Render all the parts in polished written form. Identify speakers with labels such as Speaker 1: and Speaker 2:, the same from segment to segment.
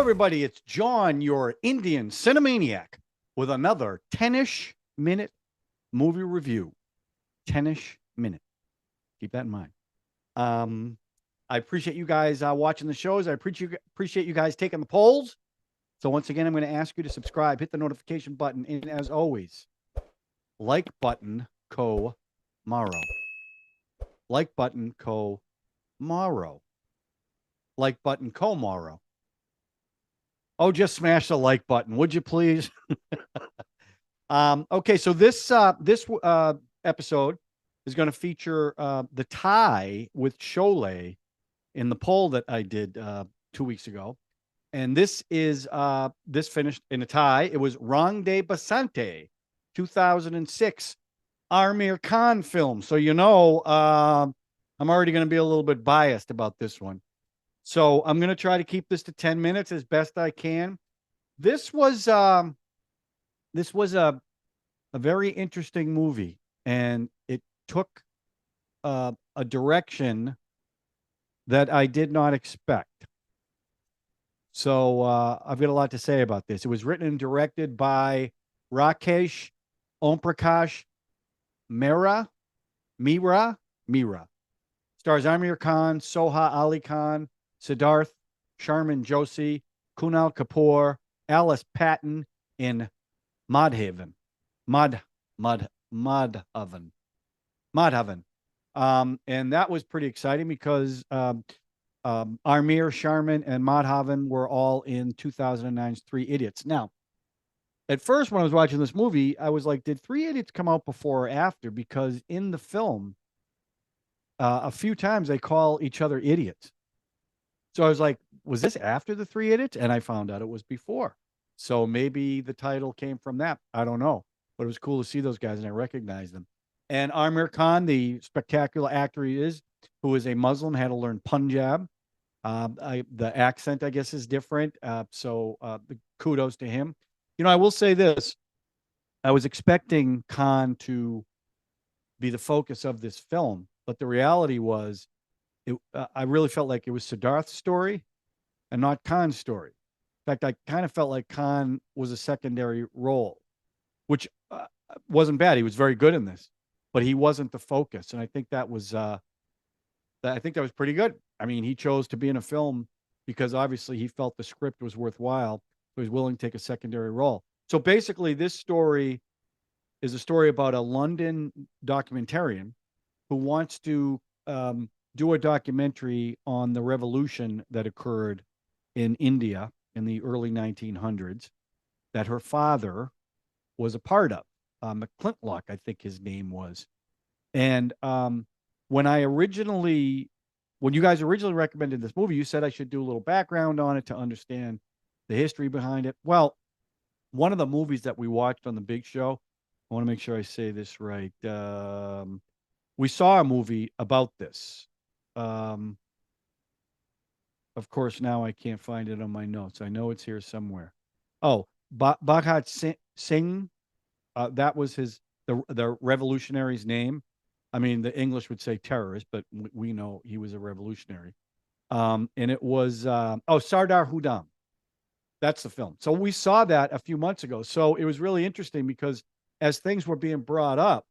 Speaker 1: everybody. It's John, your Indian Cinemaniac, with another 10-ish minute movie review. 10-ish minute. Keep that in mind. I appreciate you guys watching the shows. I appreciate you guys taking the polls. So once again, I'm going to ask you to subscribe, hit the notification button, and as always, like button co-morrow. Like button co-morrow. Like button co-morrow. Oh, just smash the like button, would you please? Okay, so this episode is going to feature the tie with Sholay in the poll that I did 2 weeks ago. And this finished in a tie. It was Rang De Basanti, 2006 Aamir Khan film. So I'm already going to be a little bit biased about this one. So I'm going to try to keep this to 10 minutes as best I can. This was a very interesting movie, and it took a direction that I did not expect. So I've got a lot to say about this. It was written and directed by Rakyeysh Omprakash Mehra. Stars Aamir Khan, Soha Ali Khan, Siddarth, Sharman Josji, Kunal Kapoor, Alice Patten, and Madhavan. And that was pretty exciting because Aamir, Sharman, and Madhavan were all in 2009's Three Idiots. Now, at first when I was watching this movie, I was like, did Three Idiots come out before or after? Because in the film, a few times they call each other idiots. So I was like, was this after the Three Idiots? And I found out it was before. So maybe the title came from that. I don't know. But it was cool to see those guys, and I recognized them. And Aamir Khan, the spectacular actor he is, who is a Muslim, had to learn Punjab. The accent, I guess, is different. So kudos to him. I will say this. I was expecting Khan to be the focus of this film, but the reality was I really felt like it was Siddarth's story and not Khan's story. In fact, I kind of felt like Khan was a secondary role, which wasn't bad. He was very good in this, but he wasn't the focus. And I think that was pretty good. I mean, he chose to be in a film because obviously he felt the script was worthwhile. So he's willing to take a secondary role. So basically, this story is a story about a London documentarian who wants to do a documentary on the revolution that occurred in India in the early 1900s that her father was a part of. McClintock, I think his name was. And when you guys originally recommended this movie, you said I should do a little background on it to understand the history behind it. Well, one of the movies that we watched on the big show, I want to make sure I say this right. We saw a movie about this. Of course, now I can't find it on my notes. I know it's here somewhere. Oh, Bhagat Singh. That was the revolutionary's name. I mean, the English would say terrorist, but we know he was a revolutionary. And it was Sardar Udham. That's the film. So we saw that a few months ago. So it was really interesting because as things were being brought up,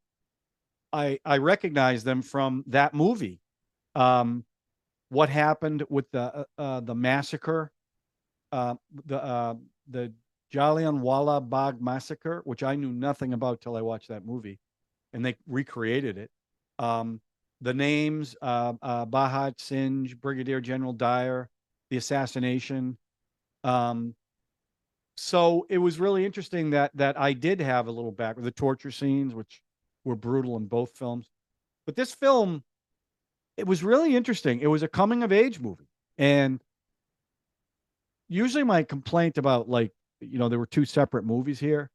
Speaker 1: I recognized them from that movie. What happened with the massacre, the Jallianwala Bagh massacre, which I knew nothing about till I watched that movie, and they recreated it. The names, Bhagat Singh, Brigadier General Dyer, the assassination. So it was really interesting that I did have a little back with the torture scenes, which were brutal in both films. But this film, it was really interesting. It was a coming of age movie. And usually my complaint about there were two separate movies here.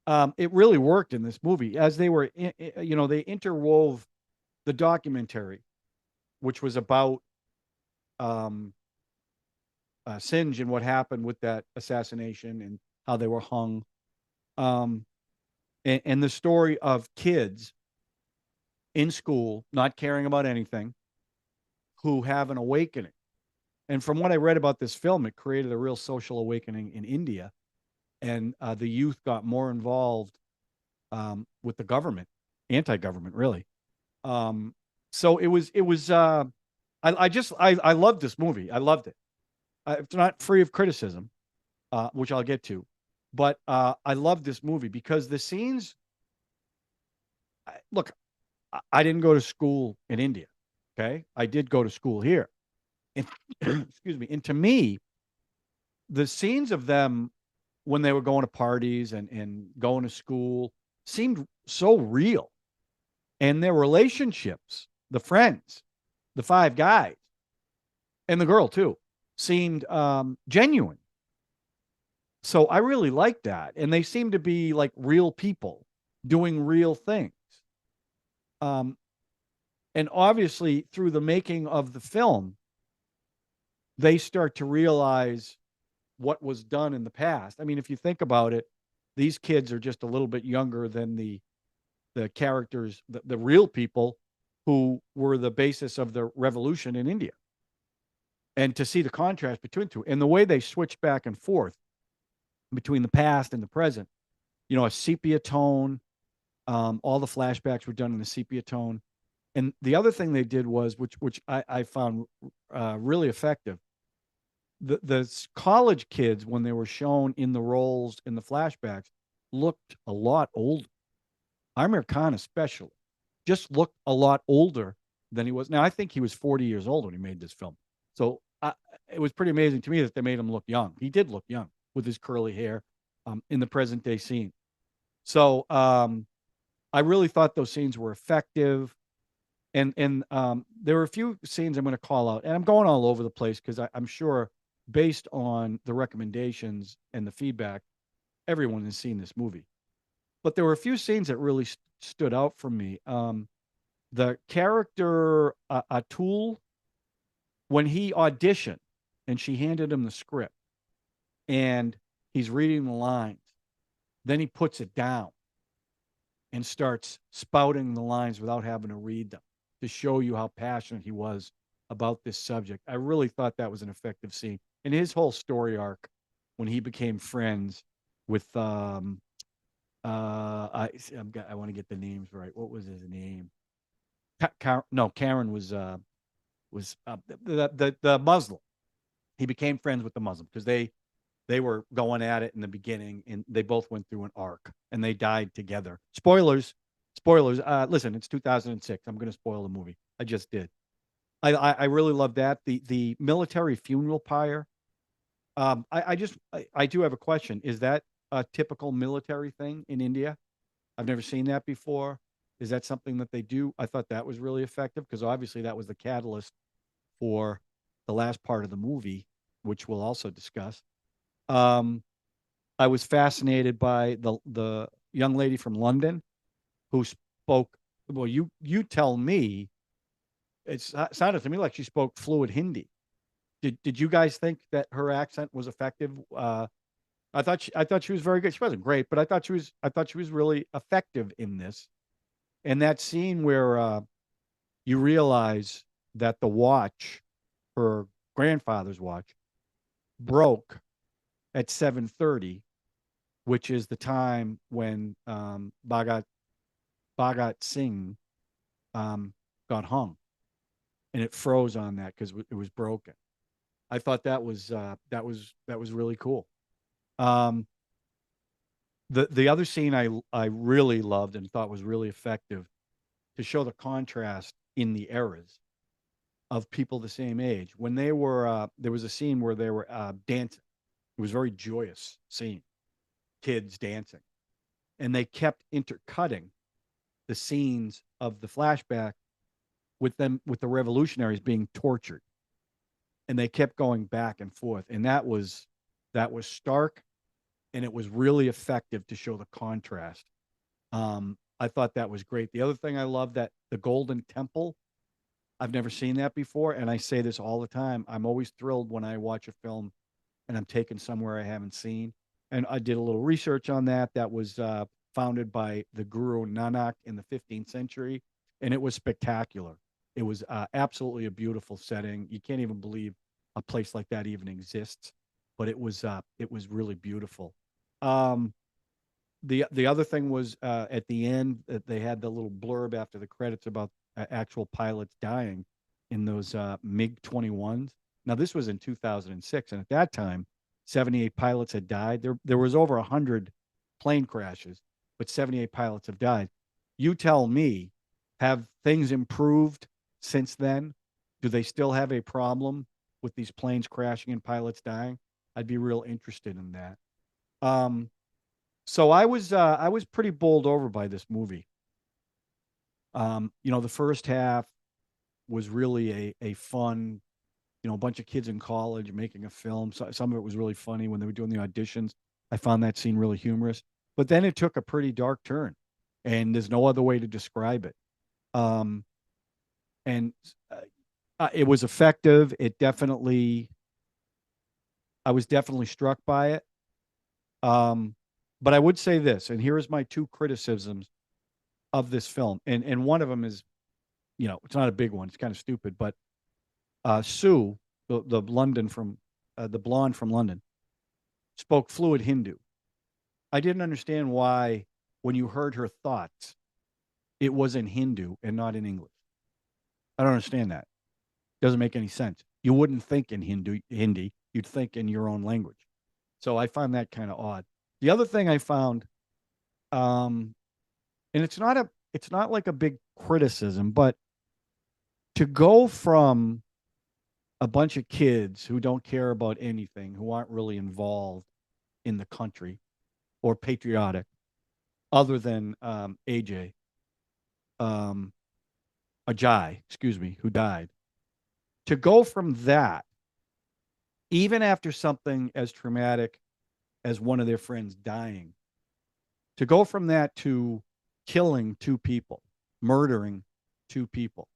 Speaker 1: It really worked in this movie as they were, they interwove the documentary, which was about Singh and what happened with that assassination and how they were hung. And the story of kids in school, not caring about anything, who have an awakening And from what I read about this film, it created a real social awakening in India, and the youth got more involved with the government, anti-government, really. Um, so it was. I loved this movie. I loved it. It's not free of criticism, which I'll get to, but I love this movie because the scenes. Look, I didn't go to school in India. Okay, I did go to school here. And, excuse me. And to me, the scenes of them when they were going to parties and going to school seemed so real, and their relationships, the friends, the five guys, and the girl too, seemed genuine. So I really liked that, and they seemed to be like real people doing real things. Um, and obviously, through the making of the film, they start to realize what was done in the past. I mean, if you think about it, these kids are just a little bit younger than the characters, the real people who were the basis of the revolution in India. And to see the contrast between two and the way they switch back and forth between the past and the present, a sepia tone. All the flashbacks were done in a sepia tone. And the other thing they did was, which I found really effective, the college kids, when they were shown in the roles in the flashbacks, looked a lot older. Aamir Khan especially just looked a lot older than he was. Now, I think he was 40 years old when he made this film. So it was pretty amazing to me that they made him look young. He did look young with his curly hair in the present day scene. So I really thought those scenes were effective. And there were a few scenes I'm going to call out. And I'm going all over the place because I'm sure, based on the recommendations and the feedback, everyone has seen this movie. But there were a few scenes that really stood out for me. The character Atul, when he auditioned and she handed him the script and he's reading the lines, then he puts it down and starts spouting the lines without having to read them to show you how passionate he was about this subject. I really thought that was an effective scene. And his whole story arc when he became friends with I want to get the names right. What was his name? No, Karen was the Muslim. He became friends with the Muslim because they were going at it in the beginning, and they both went through an arc, and they died together. Spoilers. Listen, it's 2006. I'm going to spoil the movie. I just did. I really love that. The military funeral pyre. I do have a question. Is that a typical military thing in India? I've never seen that before. Is that something that they do? I thought that was really effective because obviously that was the catalyst for the last part of the movie, which we'll also discuss. Um, I was fascinated by the young lady from London who spoke. Well, you tell me. It sounded to me like she spoke fluid Hindi. Did you guys think that her accent was effective? I thought she was very good. She wasn't great, but I thought she was really effective in this. And that scene where you realize that the watch, her grandfather's watch, broke at 7:30, which is the time when Bhagat Singh got hung, and it froze on that because it was broken. I thought that was really cool. Um, the other scene I really loved and thought was really effective to show the contrast in the eras of people the same age when they were there was a scene where they were dancing. It was a very joyous scene, kids dancing, and they kept intercutting the scenes of the flashback with the revolutionaries being tortured, and they kept going back and forth, and that was stark, and it was really effective to show the contrast. I thought that was great. The other thing I love, that the Golden Temple, I've never seen that before, and I say this all the time. I'm always thrilled when I watch a film and I'm taken somewhere I haven't seen. And I did a little research on that. That was founded by the Guru Nanak in the 15th century, and it was spectacular. It was absolutely a beautiful setting. You can't even believe a place like that even exists, but it was really beautiful. Um, the other thing was at the end that they had the little blurb after the credits about actual pilots dying in those MiG 21s. Now this was in 2006, and at that time, 78 pilots had died. There was over 100 plane crashes, but 78 pilots have died. You tell me, have things improved since then? Do they still have a problem with these planes crashing and pilots dying? I'd be real interested in that. Um, so I was pretty bowled over by this movie. The first half was really a fun, a bunch of kids in college making a film. So, some of it was really funny when they were doing the auditions. I found that scene really humorous. But then it took a pretty dark turn, and there's no other way to describe it. Um, and it was effective. I was definitely struck by it. Um, but I would say this, and here is my two criticisms of this film, and one of them is, it's not a big one. It's kind of stupid, but Sue, the blonde from London, spoke fluent Hindu. I didn't understand why, when you heard her thoughts, it was in Hindu and not in English. I don't understand that. Doesn't make any sense. You wouldn't think in Hindi. You'd think in your own language. So I find that kind of odd. The other thing I found, and it's not like a big criticism, but to go from a bunch of kids who don't care about anything, who aren't really involved in the country or patriotic, other than AJ, um, Ajay, excuse me, who died, to go from that, even after something as traumatic as one of their friends dying, to go from that to killing two people, murdering two people,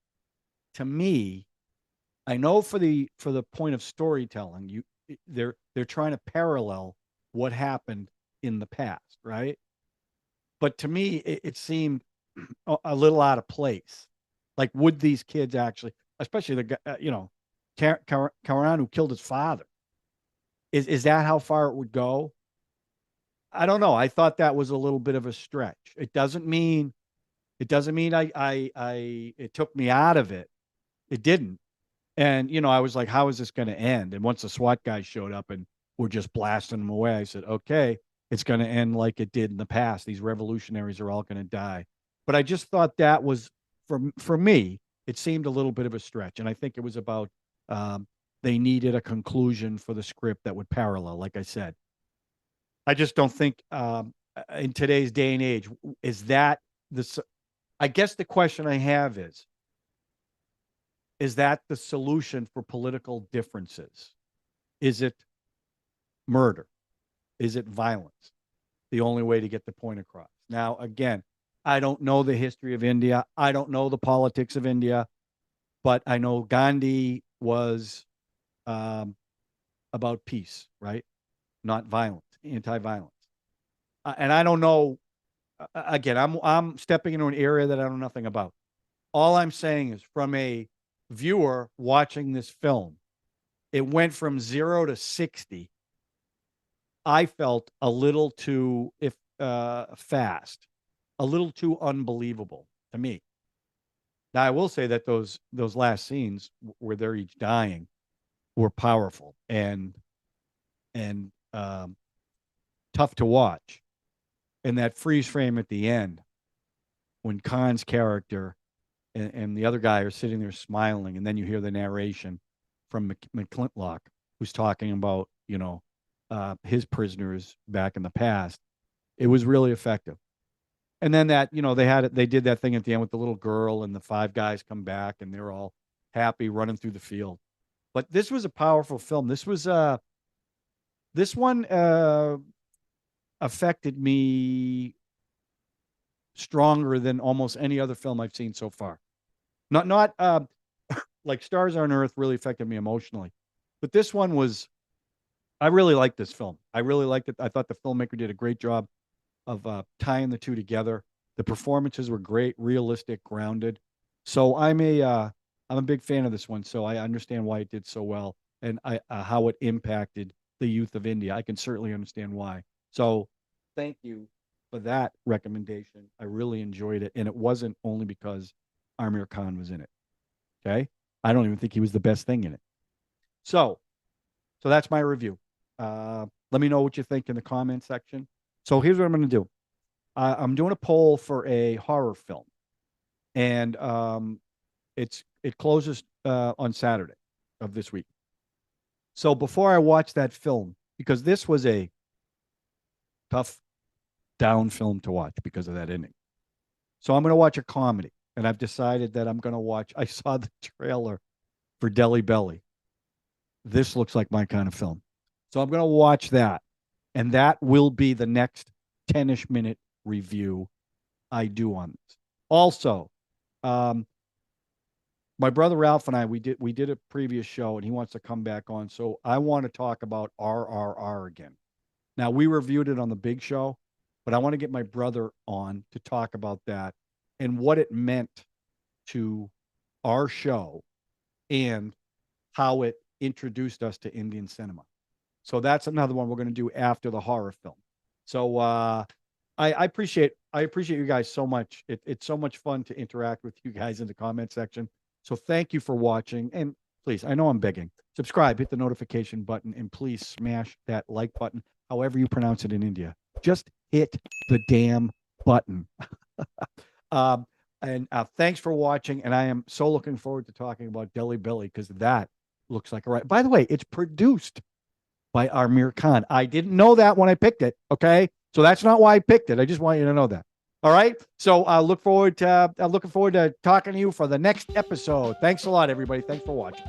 Speaker 1: to me, I know for the point of storytelling, they're trying to parallel what happened in the past, right? But to me, it seemed a little out of place. Like, would these kids actually, especially the guy, Karan, who killed his father, is that how far it would go? I don't know. I thought that was a little bit of a stretch. It doesn't mean I it took me out of it. It didn't. And I was like, how is this going to end? And once the SWAT guys showed up and were just blasting them away, I said, okay, it's going to end like it did in the past. These revolutionaries are all going to die. But I just thought that was, for me, it seemed a little bit of a stretch. And I think it was about they needed a conclusion for the script that would parallel, like I said. I just don't think in today's day and age, is that the, I guess the question I have is that the solution for political differences? Is it murder? Is it violence? The only way to get the point across. Now, again, I don't know the history of India. I don't know the politics of India, but I know Gandhi was about peace, right? Not violence, anti-violence. And I don't know. Again, I'm stepping into an area that I know nothing about. All I'm saying is, from a viewer watching this film, it went from 0 to 60. I felt a little too fast, a little too unbelievable to me. Now, I will say that those last scenes where they're each dying were powerful and tough to watch. And that freeze frame at the end, when Khan's character and the other guy are sitting there smiling, and then you hear the narration from McClintock, who's talking about his prisoners back in the past. It was really effective. And then that they did that thing at the end with the little girl, and the five guys come back and they're all happy running through the field. But this was a powerful film. This one affected me stronger than almost any other film I've seen so far. Not like Stars on Earth really affected me emotionally, but this one was. I really liked this film. I really liked it. I thought the filmmaker did a great job of tying the two together. The performances were great, realistic, grounded. So I'm a big fan of this one. So I understand why it did so well. and how it impacted the youth of India. I can certainly understand why. So thank you for that recommendation. I really enjoyed it. And it wasn't only because Aamir Khan was in it. Okay. I don't even think he was the best thing in it. So that's my review. Let me know what you think in the comment section. So here's what I'm going to do. I'm doing a poll for a horror film, and it closes on Saturday of this week. So before I watch that film, because this was a tough down film to watch because of that ending. So I'm going to watch a comedy, and I've decided that I'm going to watch. I saw the trailer for Delhi Belly. This looks like my kind of film. So I'm going to watch that, and that will be the next 10-ish-minute review I do on this. Also, my brother Ralph and I, we did a previous show, and he wants to come back on. So I want to talk about RRR again. Now, we reviewed it on the big show, but I want to get my brother on to talk about that and what it meant to our show and how it introduced us to Indian cinema. So that's another one we're going to do after the horror film. So I appreciate you guys so much. It's so much fun to interact with you guys in the comment section. So thank you for watching. And please, I know I'm begging, subscribe, hit the notification button, and please smash that like button, however you pronounce it in India. Just hit the damn button. And thanks for watching. And I am so looking forward to talking about Delhi Belly, because that looks like a right. By the way, it's produced by Aamir Khan. I didn't know that when I picked it. Okay. So that's not why I picked it. I just want you to know that. All right. So I looking forward to talking to you for the next episode. Thanks a lot, everybody. Thanks for watching.